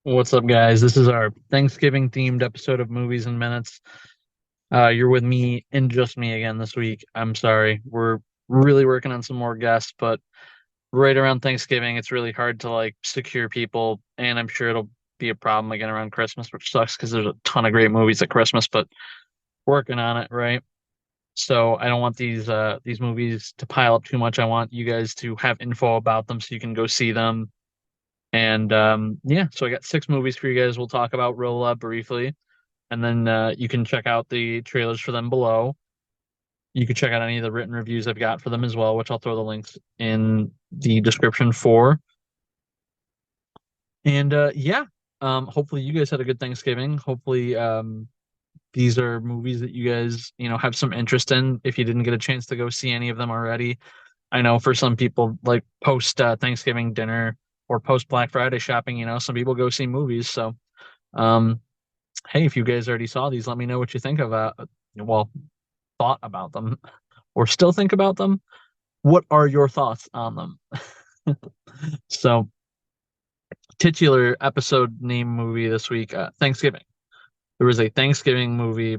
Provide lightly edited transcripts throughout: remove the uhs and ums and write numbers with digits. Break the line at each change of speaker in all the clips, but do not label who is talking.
What's up, guys? This is our Thanksgiving themed episode of Movies and Minutes. You're with me and just me again this week. I'm sorry. We're really working on some more guests, but right around Thanksgiving, it's really hard to like secure people, and I'm sure it'll be a problem again around Christmas, which sucks because there's a ton of great movies at Christmas, but working on it, right? So I don't want these movies to pile up too much. I want you guys to have info about them so you can go see them. And yeah, so I got six movies for you guys. We'll talk about real briefly, and then you can check out the trailers for them below. You can check out any of the written reviews I've got for them as well, which I'll throw the links in the description for. And yeah, hopefully you guys had a good Thanksgiving. Hopefully these are movies that you guys have some interest in. If you didn't get a chance to go see any of them already, I know for some people like post Thanksgiving dinner or post Black Friday shopping, some people go see movies. So um, hey, if you guys already saw these, let me know what you think of well, thought about them or still think about them. What are your thoughts on them? So, titular episode name movie this week, Thanksgiving. There was a Thanksgiving movie.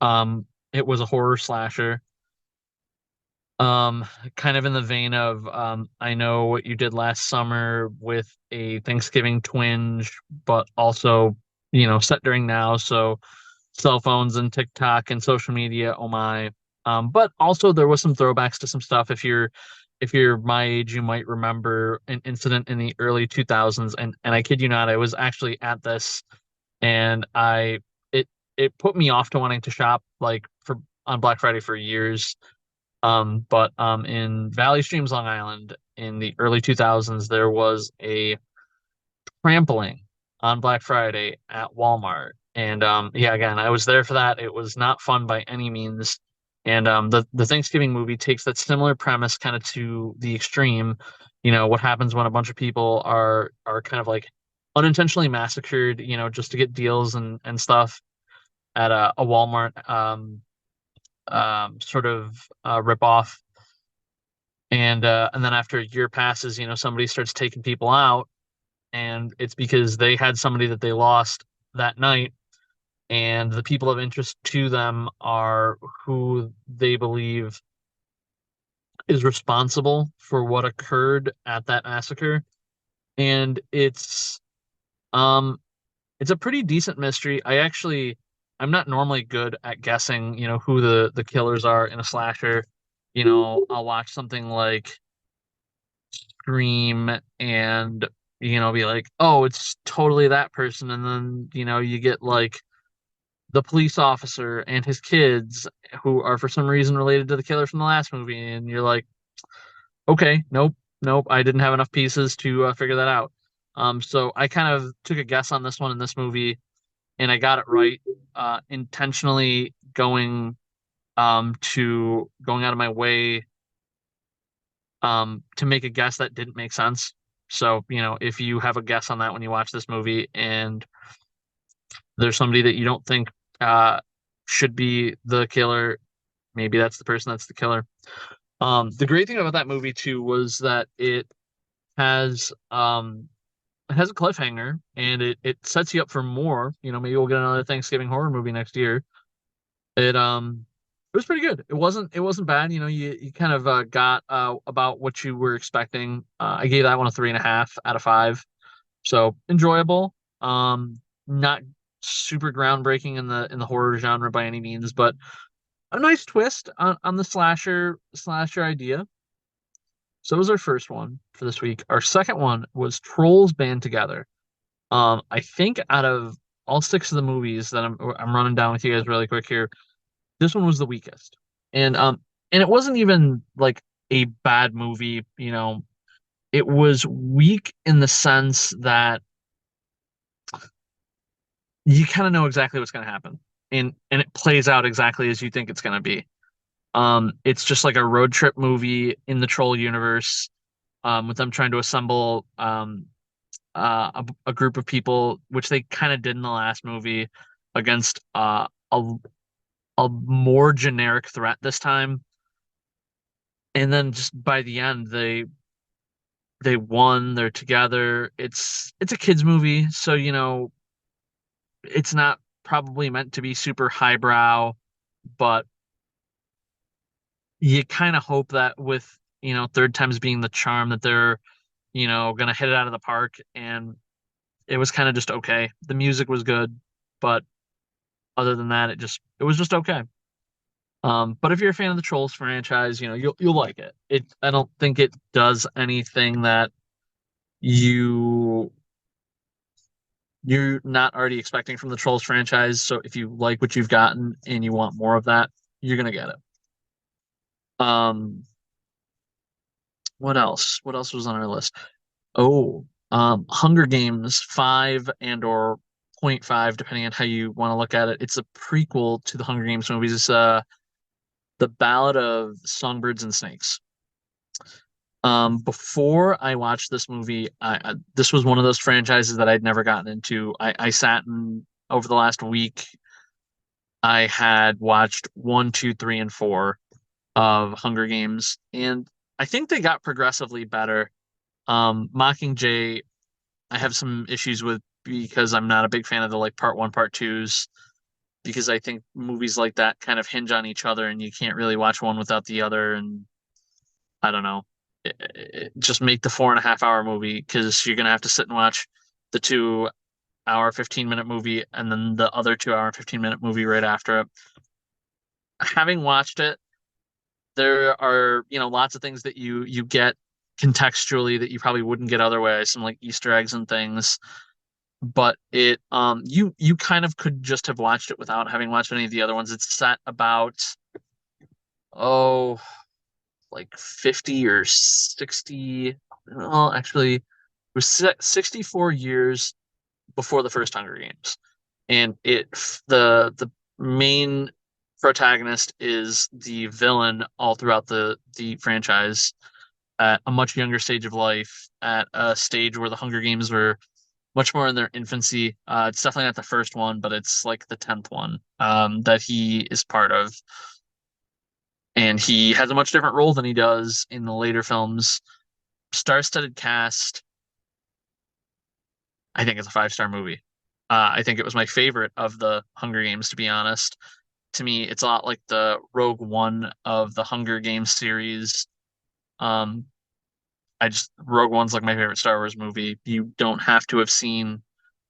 It was a horror slasher. Kind of in the vein of I know what you did last summer with a Thanksgiving twinge, but also, set during now. So cell phones and TikTok and social media. Oh my. But also there was some throwbacks to some stuff. If you're my age, you might remember an incident in the early 2000s, and I kid you not, I was actually at this, and it put me off to wanting to shop like for on Black Friday for years. But in Valley Streams, Long Island, in the early 2000s, there was a trampling on Black Friday at Walmart. And yeah, again, I was there for that. It was not fun by any means. And the Thanksgiving movie takes that similar premise kind of to the extreme. What happens when a bunch of people are kind of like unintentionally massacred, just to get deals and stuff at a Walmart sort of rip off. And then after a year passes, somebody starts taking people out, and it's because they had somebody that they lost that night, and the people of interest to them are who they believe is responsible for what occurred at that massacre. And um it's a pretty decent mystery. I'm not normally good at guessing, who the killers are in a slasher. I'll watch something like Scream and be like, oh, it's totally that person, and then you get like the police officer and his kids who are for some reason related to the killer from the last movie, and you're like, okay, nope, nope, I didn't have enough pieces to figure that out. So I kind of took a guess on this one in this movie, and I got it right. Intentionally going out of my way to make a guess that didn't make sense. So, if you have a guess on that when you watch this movie and there's somebody that you don't think uh, should be the killer, maybe that's the person that's the killer. The great thing about that movie too was that has um, it has a cliffhanger, and it sets you up for more. Maybe we'll get another Thanksgiving horror movie next year. It was pretty good. It wasn't bad. You kind of got about what you were expecting. I gave that one a 3.5 out of 5. So enjoyable. Not super groundbreaking in the horror genre by any means, but a nice twist on the slasher idea. So it was our first one for this week. Our second one was Trolls Band Together. I think out of all six of the movies that I'm running down with you guys really quick here, this one was the weakest. And it wasn't even like a bad movie. It was weak in the sense that you kind of know exactly what's going to happen, and it plays out exactly as you think it's going to be. It's just like a road trip movie in the troll universe, with them trying to assemble a group of people, which they kind of did in the last movie, against a more generic threat this time. And then just by the end, They won, they're together. It's a kids movie, so it's not probably meant to be super highbrow, but you kind of hope that with, third times being the charm that they're, gonna hit it out of the park. And it was kind of just okay. The music was good, but other than that, it was just okay. But if you're a fan of the Trolls franchise, you'll like it. I don't think it does anything that you you're not already expecting from the Trolls franchise. So if you like what you've gotten and you want more of that, you're gonna get it. Um, what else? What else was on our list? Oh, Hunger Games 5 and or point 0.5, depending on how you want to look at it. It's a prequel to the Hunger Games movies. It's the Ballad of Songbirds and Snakes. Before I watched this movie, this was one of those franchises that I'd never gotten into. I sat and over the last week, I had watched one, two, three, and four of Hunger Games, and I think they got progressively better. Mockingjay, I have some issues with because I'm not a big fan of the like part one, part twos, because I think movies like that kind of hinge on each other and you can't really watch one without the other. And I don't know, just make the 4.5 hour movie because you're gonna have to sit and watch the 2 hour 15 minute movie and then the other 2 hour 15 minute movie right after it. Having watched it, there are lots of things that you get contextually that you probably wouldn't get otherwise, some like Easter eggs and things. But you kind of could just have watched it without having watched any of the other ones. It's set about, oh, like 50 or 60. Well, actually it was 64 years before the first Hunger Games. And the main protagonist is the villain all throughout the franchise at a much younger stage of life, at a stage where the Hunger Games were much more in their infancy. It's definitely not the first one, but it's like the 10th one that he is part of. And he has a much different role than he does in the later films. Star-studded cast. I think it's a 5-star movie. I think it was my favorite of the Hunger Games, to be honest. To me, it's a lot like the Rogue One of the Hunger Games series. Um, Rogue One's like my favorite Star Wars movie. You don't have to have seen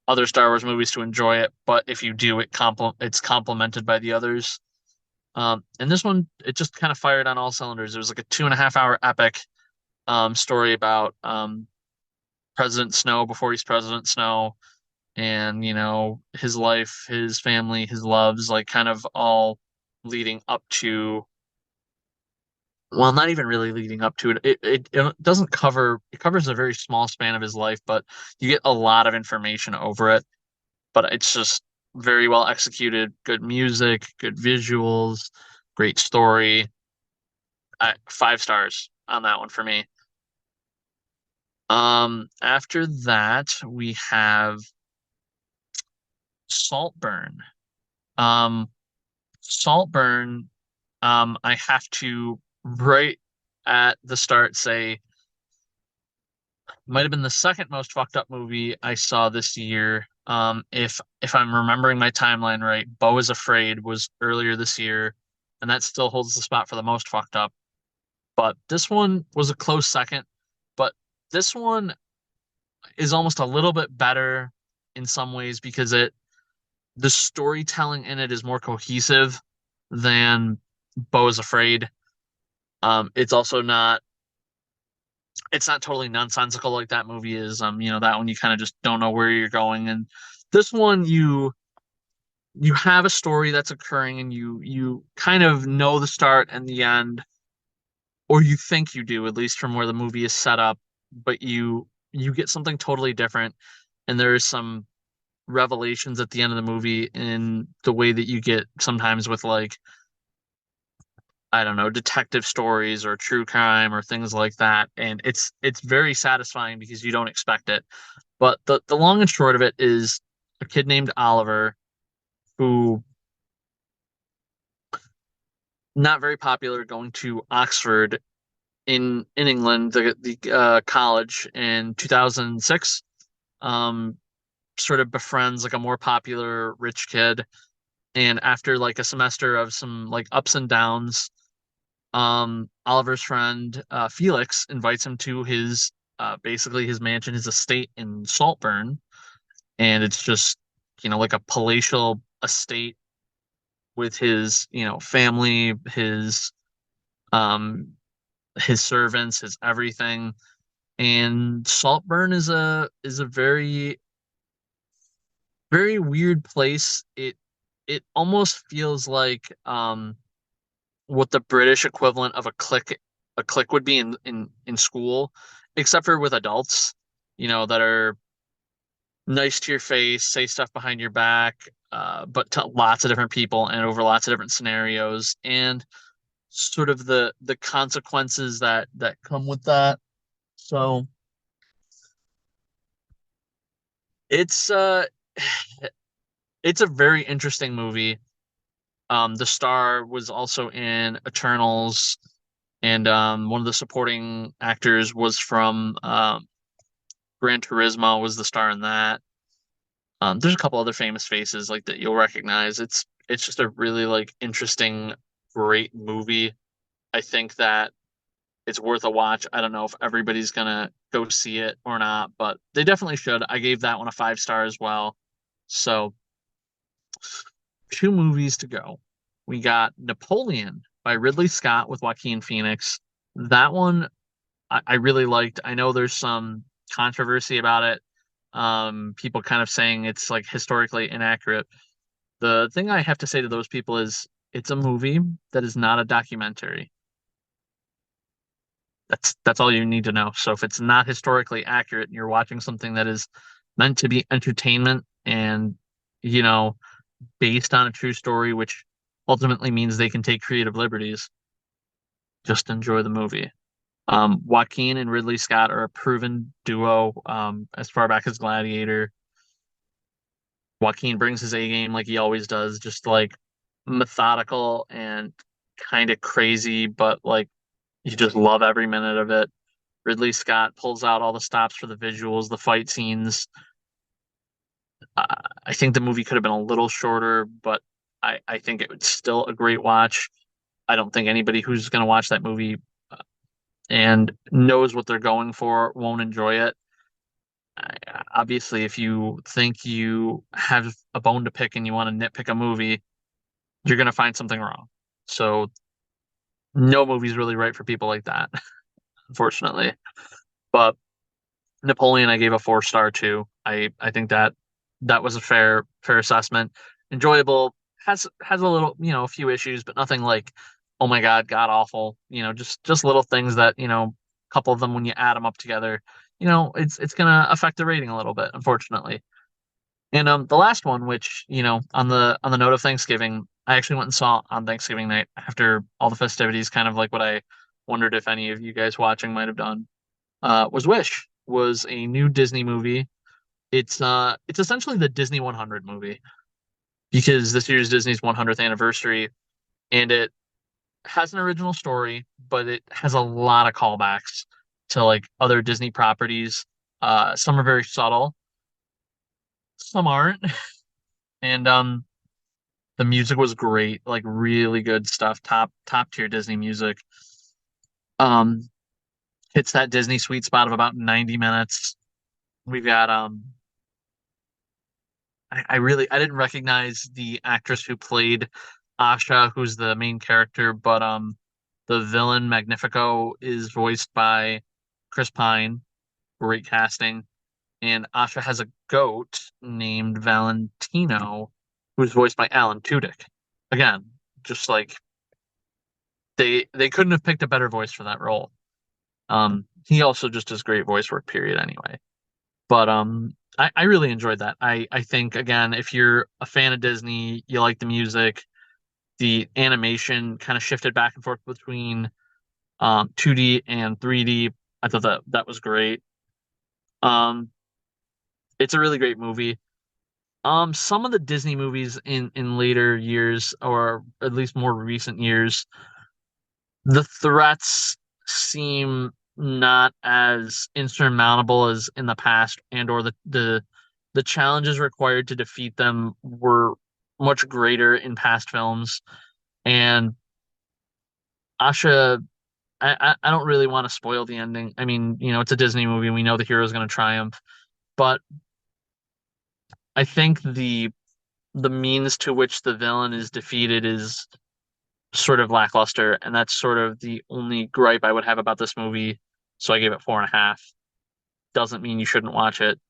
other Star Wars movies to enjoy it, but if you do, it's complemented by the others. And this one, it just kind of fired on all cylinders. It was like a 2.5 hour epic story about President Snow before he's President Snow, and his life, his family, his loves, like kind of all leading up to, well, not even really leading up to it. It doesn't cover, it covers a very small span of his life, but you get a lot of information over it. But it's just very well executed, good music, good visuals, great story. 5 stars on that one for me. After that we have Saltburn. Um, Saltburn, I have to right at the start say might have been the second most fucked up movie I saw this year. If I'm remembering my timeline right, Beau is Afraid was earlier this year, and that still holds the spot for the most fucked up. But this one was a close second. But this one is almost a little bit better in some ways because the storytelling in it is more cohesive than Beau is Afraid. It's also not it's not totally nonsensical like that movie is. That one you kind of just don't know where you're going. And this one you have a story that's occurring and you kind of know the start and the end, or you think you do, at least from where the movie is set up, but you get something totally different. And there's some revelations at the end of the movie in the way that you get sometimes with like, I don't know, detective stories or true crime or things like that. And it's very satisfying because you don't expect it. But the long and short of it is a kid named Oliver who not very popular, going to Oxford, in England, the college in 2006. Um, Sort of befriends like a more popular rich kid, and after like a semester of some like ups and downs, Oliver's friend Felix invites him to his basically his mansion, his estate in Saltburn, and it's just like a palatial estate with his family, um his servants, his everything. And Saltburn is a very very weird place. It almost feels like what the British equivalent of a clique would be in school, except for with adults, that are nice to your face, say stuff behind your back, but to lots of different people and over lots of different scenarios, and sort of the consequences that come with that. So it's it's a very interesting movie. The star was also in Eternals, and one of the supporting actors was from Gran Turismo, was the star in that. There's a couple other famous faces like that you'll recognize. It's just a really like interesting, great movie. I think that it's worth a watch. I don't know if everybody's gonna go see it or not, but they definitely should. I gave that one a 5 star as well. So 2 movies to go. We got Napoleon by Ridley Scott with Joaquin Phoenix. That one I really liked. I know there's some controversy about it. People kind of saying it's like historically inaccurate. The thing I have to say to those people is it's a movie that is not a documentary. That's all you need to know. So if it's not historically accurate and you're watching something that is meant to be entertainment and you know based on a true story, which ultimately means they can take creative liberties, just enjoy the movie. Joaquin and Ridley Scott are a proven duo as far back as Gladiator. Joaquin brings his A game like he always does, just like methodical and kind of crazy, but like you just love every minute of it. Ridley Scott pulls out all the stops for the visuals, the fight scenes. Uh, I think the movie could have been a little shorter, but I think it was still a great watch. I don't think anybody who's going to watch that movie and knows what they're going for won't enjoy it. Obviously, if you think you have a bone to pick and you want to nitpick a movie, you're going to find something wrong. So, no movie's really right for people like that, unfortunately. But Napoleon, I gave a 4 star too. I think that was a fair assessment. Enjoyable, has a little, a few issues, but nothing like, oh my God awful. Just little things that, a couple of them when you add them up together, it's gonna affect the rating a little bit, unfortunately. And the last one, which, on the note of Thanksgiving, I actually went and saw on Thanksgiving night after all the festivities, kind of like what I wondered if any of you guys watching might have done. Was Wish, was a new Disney movie. It's essentially the Disney 100 movie because this year's Disney's 100th anniversary, and it has an original story, but it has a lot of callbacks to like other Disney properties. Some are very subtle, some aren't. And the music was great, like really good stuff, top tier Disney music. Um, hits that Disney sweet spot of about 90 minutes. We've got I didn't recognize the actress who played Asha, who's the main character, but the villain Magnifico is voiced by Chris Pine. Great casting. And Asha has a goat named Valentino, who's voiced by Alan Tudyk. Again, just like they couldn't have picked a better voice for that role. He also just does great voice work, period, anyway. But I really enjoyed that. I think again, if you're a fan of Disney, you like the music, the animation kind of shifted back and forth between 2D and 3D. I thought that was great. Um, it's a really great movie. Some of the Disney movies in later years, or at least more recent years, the threats. seem not as insurmountable as in the past, and or the challenges required to defeat them were much greater in past films. And Asha, I don't really want to spoil the ending. I mean, it's a Disney movie. We know the hero's going to triumph, but I think the means to which the villain is defeated is sort of lackluster, and that's sort of the only gripe I would have about this movie. So I gave it 4.5. Doesn't mean you shouldn't watch it.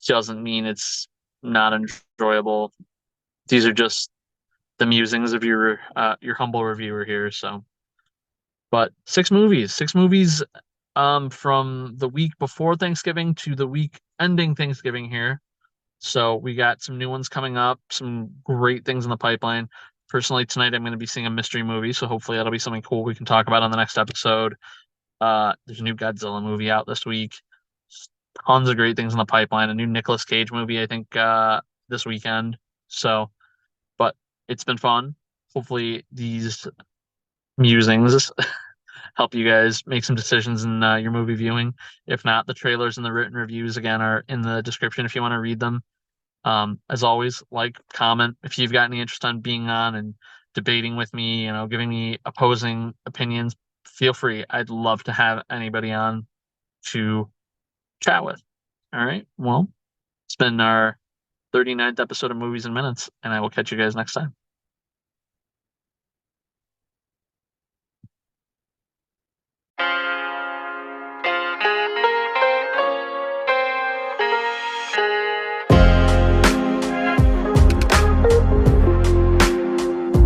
Doesn't mean it's not enjoyable. These are just the musings of your humble reviewer here. So, but six movies, from the week before Thanksgiving to the week ending Thanksgiving here. So we got some new ones coming up, some great things in the pipeline. Personally, tonight I'm going to be seeing a mystery movie, so hopefully that'll be something cool we can talk about on the next episode. There's a new Godzilla movie out this week. Tons of great things in the pipeline. A new Nicolas Cage movie, I think, this weekend. So, but it's been fun. Hopefully these musings help you guys make some decisions in your movie viewing. If not, the trailers and the written reviews again are in the description if you want to read them. As always, like, comment if you've got any interest on being on and debating with me, giving me opposing opinions. Feel free. I'd love to have anybody on to chat with. All right. Well, it's been our 39th episode of Movies and Minutes, and I will catch you guys next time.